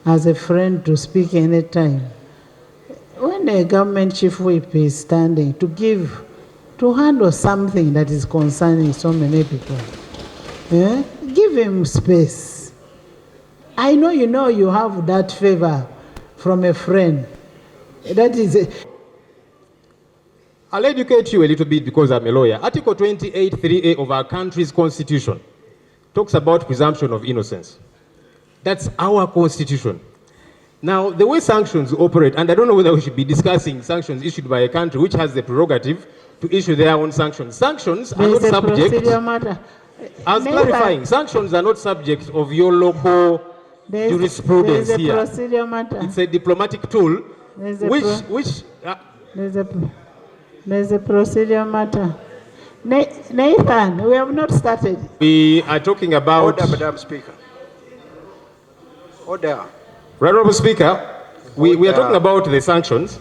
as a friend to speak anytime. When a government chief whip is standing to handle something that is concerning so many people, give him space. I know you have that favor from a friend. That is I'll educate you a little bit because I'm a lawyer. Article 28(3)(a) of our country's constitution talks about presumption of innocence. That's our constitution. Now, the way sanctions operate, and I don't know whether we should be discussing sanctions issued by a country which has the prerogative to issue their own sanctions. Sanctions are not subject. I was clarifying, sanctions are not subject of your local jurisprudence here. Procedure matter. It's a diplomatic tool, There's a procedure matter. Nathan, we have not started. We are talking about... Order, Madam Speaker. Order. Right, Honourable Speaker, we are talking about the sanctions,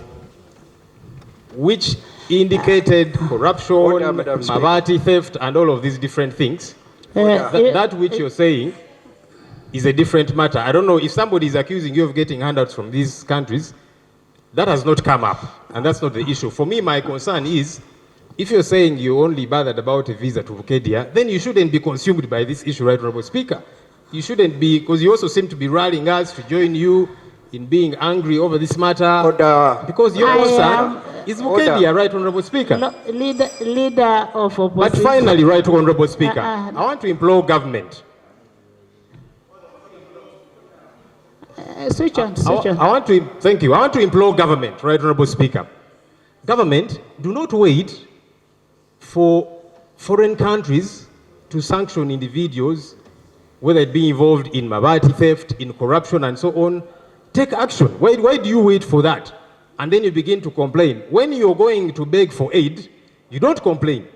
which indicated corruption, Mabati theft, and all of these different things. That which you're saying is a different matter. I don't know if somebody is accusing you of getting handouts from these countries. That has not come up, and that's not the issue. For me, my concern is, if you're saying you're only bothered about a visa to Bukedia, then you shouldn't be consumed by this issue, right, Honourable Speaker? You shouldn't be, because you also seem to be rallying us to join you in being angry over this matter. Order. Because your concern is Bukedia, right, Honourable Speaker? Leader of opposition. But finally, right, Honourable Speaker, I want to implore government. Switch on. Thank you. I want to implore government, right, Honourable Speaker. Government, do not wait for foreign countries to sanction individuals, whether it be involved in Mabati theft, in corruption, and so on. Take action. Why do you wait for that? And then you begin to complain. When you're going to beg for aid, you don't complain.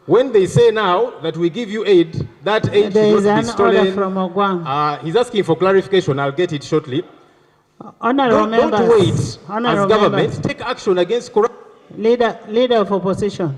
When they say now that we give you aid, that aid should not be stolen. Order from Ogwang. He's asking for clarification. I'll get it shortly. Don't wait as government. Take action against corruption. Leader of opposition.